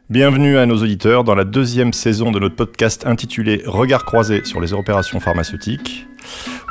Bienvenue à nos auditeurs dans la deuxième saison de notre podcast intitulé Regard croisé sur les opérations pharmaceutiques,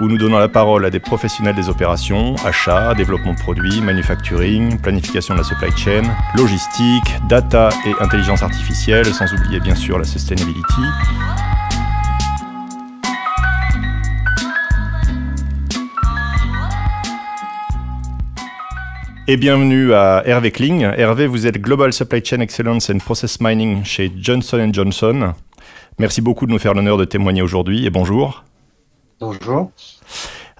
où nous donnons la parole à des professionnels des opérations, achat, développement de produits, manufacturing, planification de la supply chain, logistique, data et intelligence artificielle, sans oublier bien sûr la sustainability. Et bienvenue à Hervé Kling. Hervé, vous êtes Global Supply Chain Excellence and Process Mining chez Johnson & Johnson. Merci beaucoup de nous faire l'honneur de témoigner aujourd'hui et bonjour. Bonjour.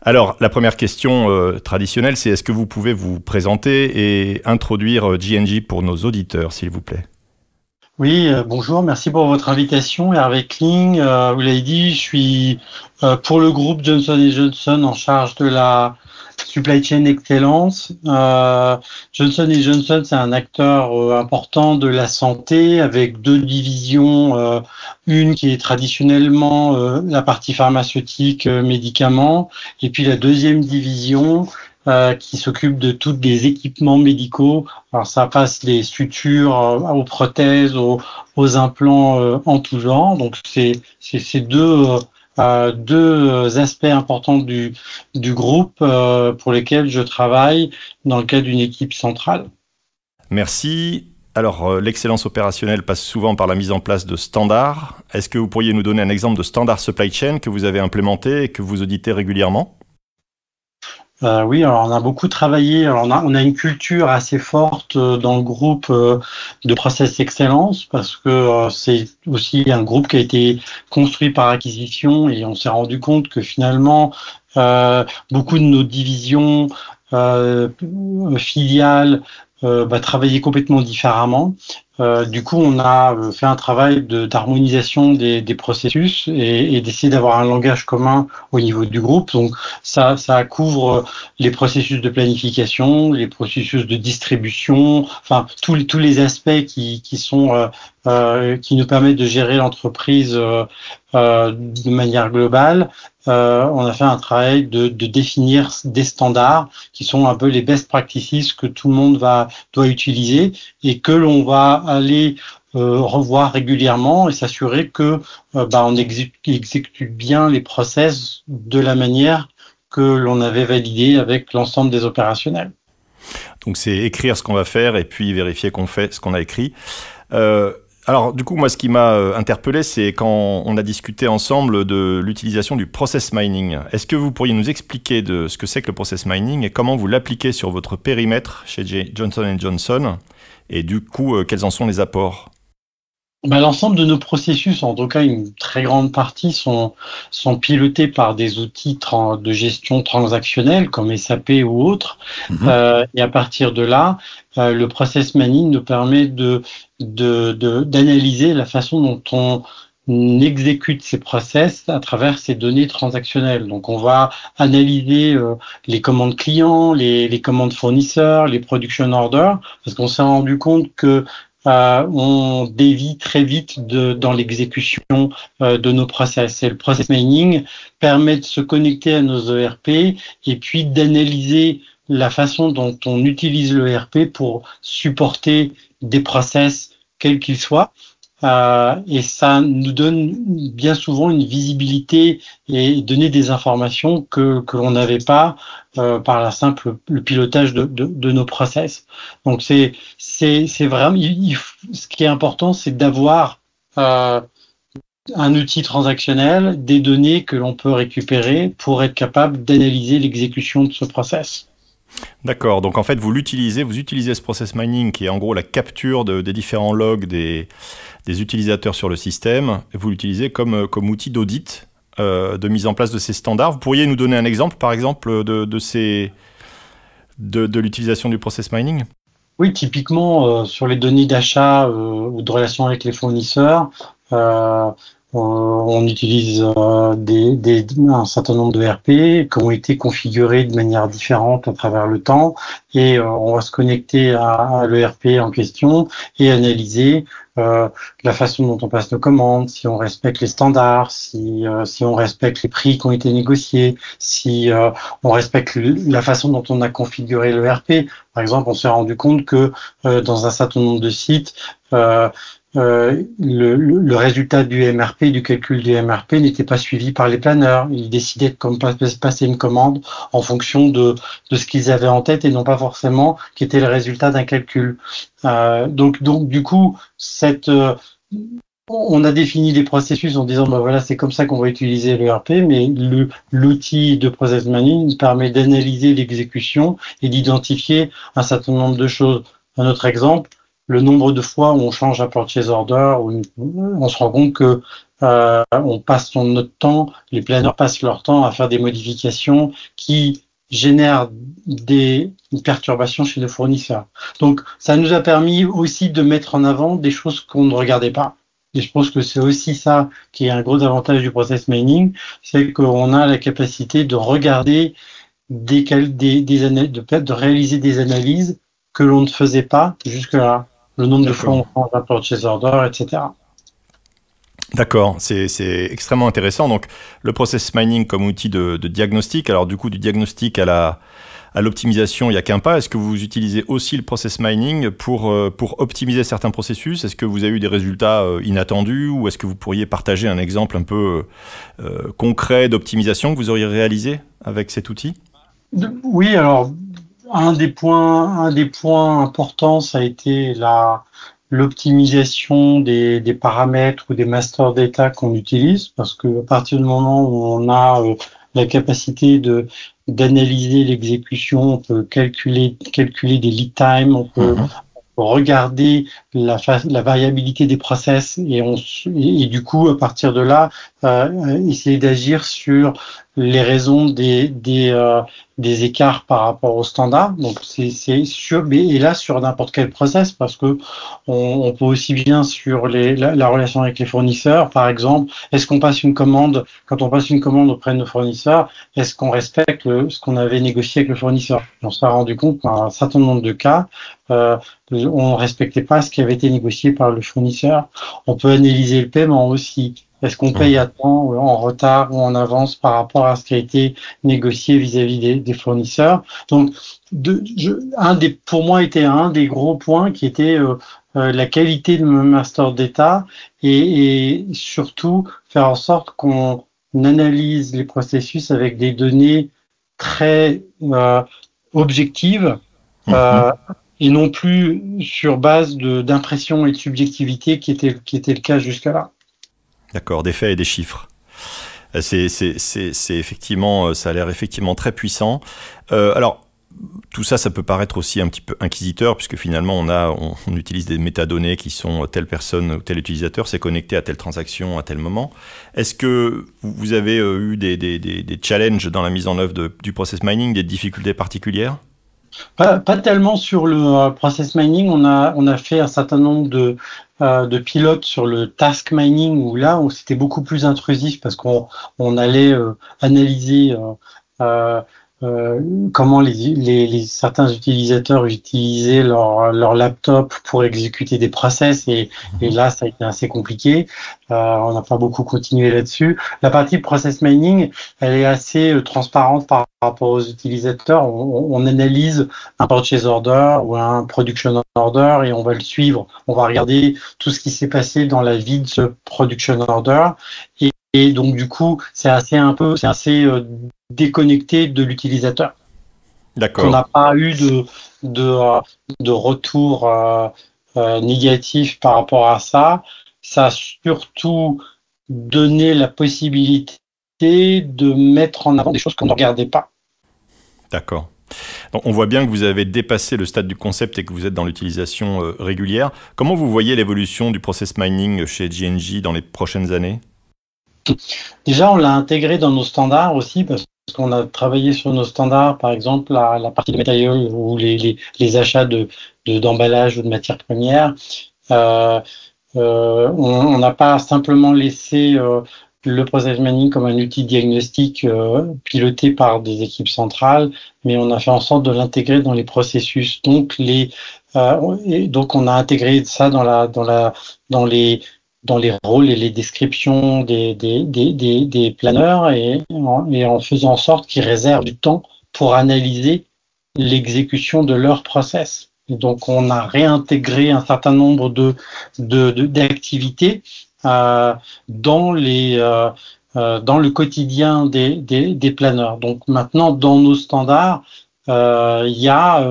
Alors, la première question traditionnelle, c'est est-ce que vous pouvez vous présenter et introduire J&J pour nos auditeurs, s'il vous plaît? Oui, bonjour, merci pour votre invitation. Hervé Kling, vous l'avez dit, je suis pour le groupe Johnson & Johnson en charge de la Supply Chain Excellence. Johnson & Johnson, c'est un acteur important de la santé avec deux divisions, une qui est traditionnellement la partie pharmaceutique, médicaments, et puis la deuxième division qui s'occupe de tous les équipements médicaux. Alors ça passe des sutures aux prothèses, aux implants en tout genre. Donc c'est deux aspects importants du groupe pour lesquels je travaille dans le cadre d'une équipe centrale. Merci. Alors, l'excellence opérationnelle passe souvent par la mise en place de standards. Est-ce que vous pourriez nous donner un exemple de standard supply chain que vous avez implémenté et que vous auditez régulièrement ? Oui, alors on a beaucoup travaillé. Alors on a une culture assez forte dans le groupe de Process Excellence parce que c'est aussi un groupe qui a été construit par acquisition et on s'est rendu compte que finalement beaucoup de nos divisions filiales travaillaient complètement différemment. Du coup, on a fait un travail d'harmonisation des processus et d'essayer d'avoir un langage commun au niveau du groupe. Donc, ça couvre les processus de planification, les processus de distribution, enfin tous les aspects qui nous permettent de gérer l'entreprise de manière globale. On a fait un travail de définir des standards qui sont un peu les best practices que tout le monde doit utiliser et que l'on va aller revoir régulièrement et s'assurer que on exécute bien les process de la manière que l'on avait validé avec l'ensemble des opérationnels. Donc c'est écrire ce qu'on va faire et puis vérifier qu'on fait ce qu'on a écrit. Alors du coup, moi ce qui m'a interpellé, c'est quand on a discuté ensemble de l'utilisation du process mining. Est-ce que vous pourriez nous expliquer de ce que c'est que le process mining et comment vous l'appliquez sur votre périmètre chez Johnson & Johnson et du coup, quels en sont les apports ? L'ensemble de nos processus, en tout cas une très grande partie, sont pilotés par des outils de gestion transactionnelle comme SAP ou autres. Et à partir de là, le process mining nous permet d'analyser la façon dont on exécute ces process à travers ces données transactionnelles. Donc, on va analyser les commandes clients, les commandes fournisseurs, les production orders, parce qu'on s'est rendu compte que on dévie très vite dans l'exécution de nos process. Et le process mining permet de se connecter à nos ERP et puis d'analyser la façon dont on utilise l'ERP pour supporter des process quels qu'ils soient. Et ça nous donne bien souvent une visibilité et donner des informations que l'on n'avait pas par le pilotage de nos process. Donc c'est vraiment ce qui est important, c'est d'avoir un outil transactionnel, des données que l'on peut récupérer pour être capable d'analyser l'exécution de ce process. D'accord, donc en fait vous utilisez ce process mining qui est en gros la capture des différents logs des utilisateurs sur le système, vous l'utilisez comme outil d'audit, de mise en place de ces standards. Vous pourriez nous donner un exemple par exemple de l'utilisation du process mining ? Oui, typiquement sur les données d'achat ou de relations avec les fournisseurs, on utilise un certain nombre de RP qui ont été configurés de manière différente à travers le temps et on va se connecter à l'ERP en question et analyser la façon dont on passe nos commandes, si on respecte les standards, si on respecte les prix qui ont été négociés, si on respecte la façon dont on a configuré l'ERP. Par exemple, on s'est rendu compte que dans un certain nombre de sites, le résultat du MRP, du calcul du MRP n'était pas suivi par les planeurs. Ils décidaient de passer une commande en fonction de ce qu'ils avaient en tête et non pas forcément qui était le résultat d'un calcul. Donc du coup, on a défini des processus en disant bah voilà, c'est comme ça qu'on va utiliser l'ERP, mais l'outil de process mining permet d'analyser l'exécution et d'identifier un certain nombre de choses. Un autre exemple, le nombre de fois où on change un purchase order, où on se rend compte que on passe notre temps, les planeurs passent leur temps à faire des modifications qui génèrent des perturbations chez nos fournisseurs. Donc, ça nous a permis aussi de mettre en avant des choses qu'on ne regardait pas. Et je pense que c'est aussi ça qui est un gros avantage du process mining, c'est qu'on a la capacité de regarder de réaliser des analyses que l'on ne faisait pas jusque-là. Le nombre de fois où on change un purchase order, etc. D'accord, c'est extrêmement intéressant. Donc, le process mining comme outil de diagnostic. Alors, du coup, du diagnostic à l'optimisation, il n'y a qu'un pas. Est-ce que vous utilisez aussi le process mining pour optimiser certains processus? Est-ce que vous avez eu des résultats inattendus ou est-ce que vous pourriez partager un exemple un peu concret d'optimisation que vous auriez réalisé avec cet outil? Oui, alors, un des points importants, ça a été l'optimisation des paramètres ou des master data qu'on utilise, parce que à partir du moment où on a la capacité d'analyser l'exécution, on peut calculer des lead time, on peut regarder la variabilité des process et du coup à partir de là essayer d'agir sur les raisons des écarts par rapport au standard. Donc c'est sûr, et là sur n'importe quel process, parce que on peut aussi bien sur la relation avec les fournisseurs, par exemple, est-ce qu'on passe une commande, quand on passe une commande auprès de nos fournisseurs, est-ce qu'on respecte ce qu'on avait négocié avec le fournisseur? On s'est rendu compte dans un certain nombre de cas, on ne respectait pas ce qui avait été négocié par le fournisseur. On peut analyser le paiement aussi. Est-ce qu'on paye à temps, en retard ou en avance par rapport à ce qui a été négocié vis-à-vis des fournisseurs? Donc, pour moi, était un des gros points qui était la qualité de mon master data et surtout faire en sorte qu'on analyse les processus avec des données très objectives et non plus sur base d'impression et de subjectivité qui était le cas jusqu'à-là. D'accord, des faits et des chiffres. C'est effectivement, ça a l'air effectivement très puissant. Alors, tout ça, ça peut paraître aussi un petit peu inquisiteur, puisque finalement, on utilise des métadonnées qui sont telle personne ou tel utilisateur s'est connecté à telle transaction à tel moment. Est-ce que vous avez eu des challenges dans la mise en œuvre du process mining, des difficultés particulières? Pas tellement sur le process mining. On a fait un certain nombre de pilotes sur le task mining où là, c'était beaucoup plus intrusif parce qu'on allait analyser comment certains utilisateurs utilisaient leur laptop pour exécuter des process et là ça a été assez compliqué. On n'a pas beaucoup continué là-dessus. La partie process mining, elle est assez transparente par rapport aux utilisateurs. On analyse un purchase order ou un production order et on va le suivre. On va regarder tout ce qui s'est passé dans la vie de ce production order et donc du coup c'est assez déconnecté de l'utilisateur. D'accord. On n'a pas eu de retour négatif par rapport à ça. Ça a surtout donné la possibilité de mettre en avant des choses qu'on ne regardait pas. D'accord. Donc, on voit bien que vous avez dépassé le stade du concept et que vous êtes dans l'utilisation régulière. Comment vous voyez l'évolution du process mining chez J&J dans les prochaines années? Déjà, on l'a intégré dans nos standards aussi parce qu'on a travaillé sur nos standards, par exemple, la partie de matériel ou les achats d'emballage ou de matières premières. on n'a pas simplement laissé le process mining comme un outil diagnostique piloté par des équipes centrales, mais on a fait en sorte de l'intégrer dans les processus. Donc on a intégré ça dans les rôles et les descriptions des planeurs et en faisant en sorte qu'ils réservent du temps pour analyser l'exécution de leur process. Et donc, on a réintégré un certain nombre d'activités dans le quotidien des planeurs. Donc, maintenant, dans nos standards, il y a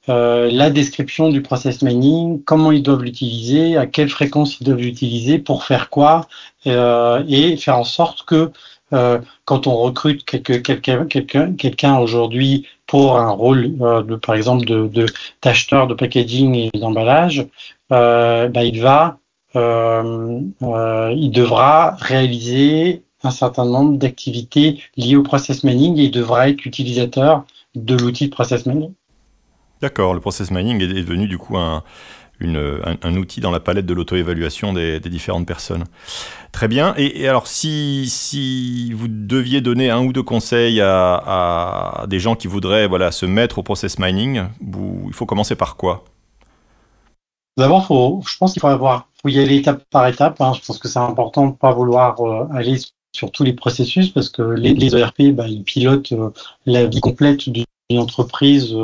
la description du process mining, comment ils doivent l'utiliser, à quelle fréquence ils doivent l'utiliser, pour faire quoi, et faire en sorte que quand on recrute quelqu'un aujourd'hui pour un rôle, par exemple, d'acheteur de packaging et d'emballage, il devra réaliser un certain nombre d'activités liées au process mining et il devra être utilisateur de l'outil de process mining. D'accord, le process mining est devenu du coup un outil dans la palette de l'auto-évaluation des différentes personnes. Très bien. Et alors, si vous deviez donner un ou deux conseils à des gens qui voudraient se mettre au process mining, il faut commencer par quoi? D'abord, je pense qu'il faut y aller étape par étape. Je pense que c'est important de ne pas vouloir aller sur tous les processus parce que les ERP, ils pilotent la vie complète d'une entreprise,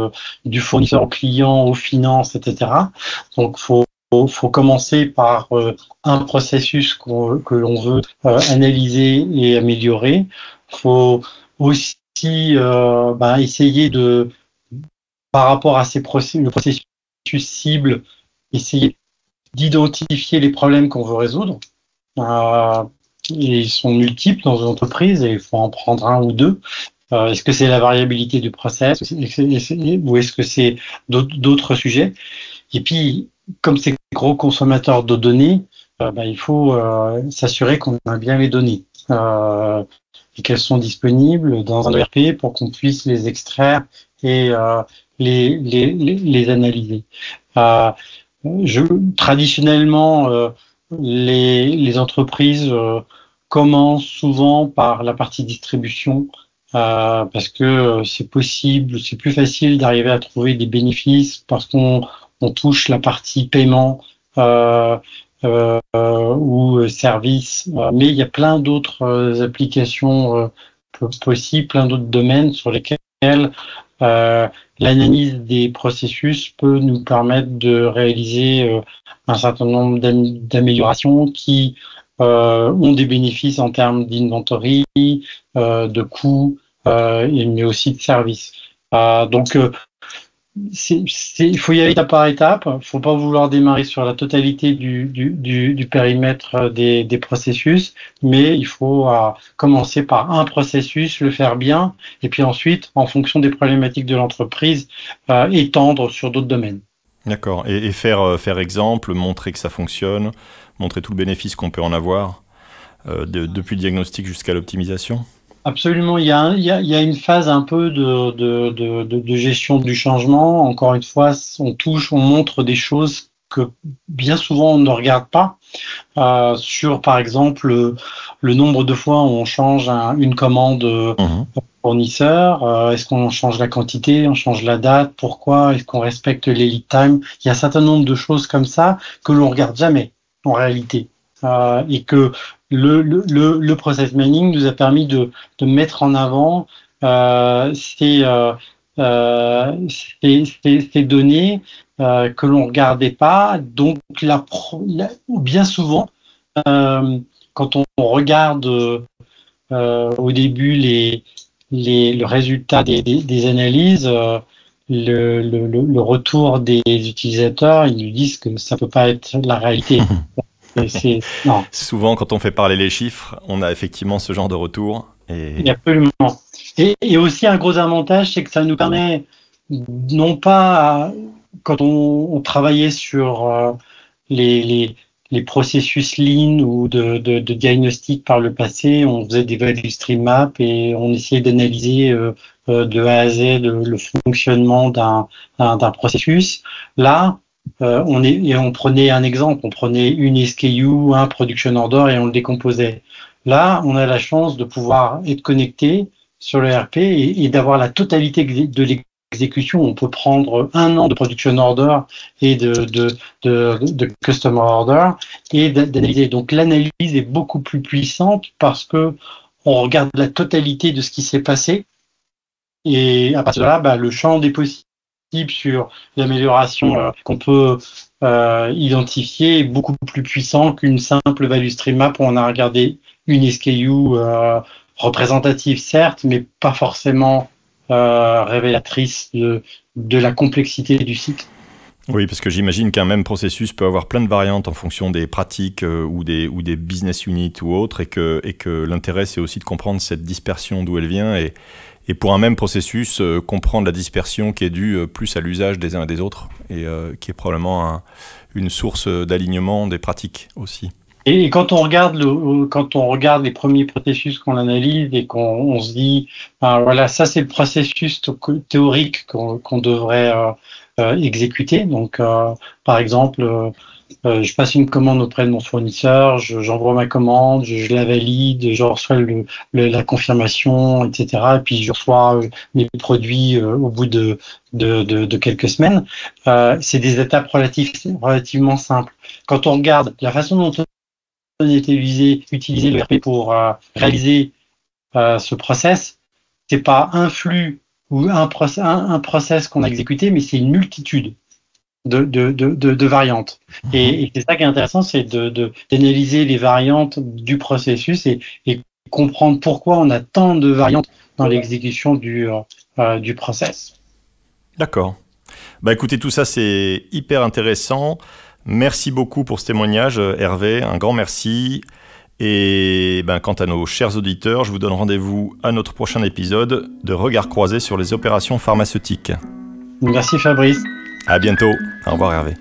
du fournisseur au client, aux finances, etc. Donc, faut commencer par un processus que l'on veut analyser et améliorer. Faut aussi essayer par rapport à le processus cible, essayer d'identifier les problèmes qu'on veut résoudre. Ils sont multiples dans une entreprise et il faut en prendre un ou deux. Est-ce que c'est la variabilité du process ou est-ce que c'est d'autres sujets? Et puis, comme c'est gros consommateurs de données, il faut s'assurer qu'on a bien les données et qu'elles sont disponibles dans un ERP pour qu'on puisse les extraire et les analyser. Traditionnellement, les entreprises commencent souvent par la partie distribution parce que c'est possible, c'est plus facile d'arriver à trouver des bénéfices parce qu'on touche la partie paiement ou service, mais il y a plein d'autres applications possibles, plein d'autres domaines sur lesquels l'analyse des processus peut nous permettre de réaliser un certain nombre d'améliorations qui ont des bénéfices en termes d'inventory, de coûts, mais aussi de services. Il faut y aller étape par étape. Il ne faut pas vouloir démarrer sur la totalité du périmètre des processus, mais il faut commencer par un processus, le faire bien, et puis ensuite, en fonction des problématiques de l'entreprise, étendre sur d'autres domaines. D'accord. Et faire exemple, montrer que ça fonctionne, montrer tout le bénéfice qu'on peut en avoir, depuis le diagnostic jusqu'à l'optimisation. Absolument, il y a une phase un peu de gestion du changement. Encore une fois, on montre des choses que bien souvent on ne regarde pas. Sur par exemple le nombre de fois où on change une commande fournisseur, est-ce qu'on change la quantité, on change la date, pourquoi, est-ce qu'on respecte les lead time. Il y a un certain nombre de choses comme ça que l'on regarde jamais en réalité. Et que le process mining nous a permis de mettre en avant ces données que l'on regardait pas. Donc bien souvent, quand on regarde au début le résultat des analyses, le retour des utilisateurs, ils nous disent que ça peut pas être la réalité. Non. Souvent, quand on fait parler les chiffres, on a effectivement ce genre de retour. Absolument. Et aussi un gros avantage, c'est que ça nous permet, non pas quand on travaillait sur les processus lean ou de diagnostic par le passé, on faisait des value stream maps et on essayait d'analyser de A à Z le fonctionnement d'un processus. Là, on prenait un exemple, on prenait une SKU, un production order et on le décomposait. Là, on a la chance de pouvoir être connecté sur le RP et d'avoir la totalité de l'exécution. On peut prendre un an de production order et de customer order et d'analyser. Donc l'analyse est beaucoup plus puissante parce que on regarde la totalité de ce qui s'est passé et à partir de là, le champ des possibles sur l'amélioration qu'on peut identifier est beaucoup plus puissant qu'une simple value stream map où on a regardé une SKU représentative certes, mais pas forcément révélatrice de la complexité du site. Oui, parce que j'imagine qu'un même processus peut avoir plein de variantes en fonction des pratiques ou des business units ou autres, et que l'intérêt, c'est aussi de comprendre cette dispersion, d'où elle vient, et pour un même processus, comprendre la dispersion qui est due plus à l'usage des uns et des autres, et qui est probablement une source d'alignement des pratiques aussi. Et quand on regarde les premiers processus qu'on analyse et qu'on se dit, voilà, ça c'est le processus théorique qu'on devrait exécuter. Donc, par exemple, je passe une commande auprès de mon fournisseur, j'envoie ma commande, je la valide, je reçois la confirmation, etc. Et puis je reçois mes produits au bout de quelques semaines. C'est des étapes relativement simples. Quand on regarde la façon dont on a utilisé le RP pour réaliser ce process, c'est pas un flux ou un process qu'on a exécuté, mais c'est une multitude de variantes. Et c'est ça qui est intéressant, c'est d'analyser les variantes du processus et comprendre pourquoi on a tant de variantes dans l'exécution du process. D'accord. Écoutez, tout ça, c'est hyper intéressant. Merci beaucoup pour ce témoignage, Hervé. Un grand merci. Et quant à nos chers auditeurs, je vous donne rendez-vous à notre prochain épisode de Regard croisé sur les opérations pharmaceutiques. Merci Fabrice. À bientôt. Au revoir Hervé.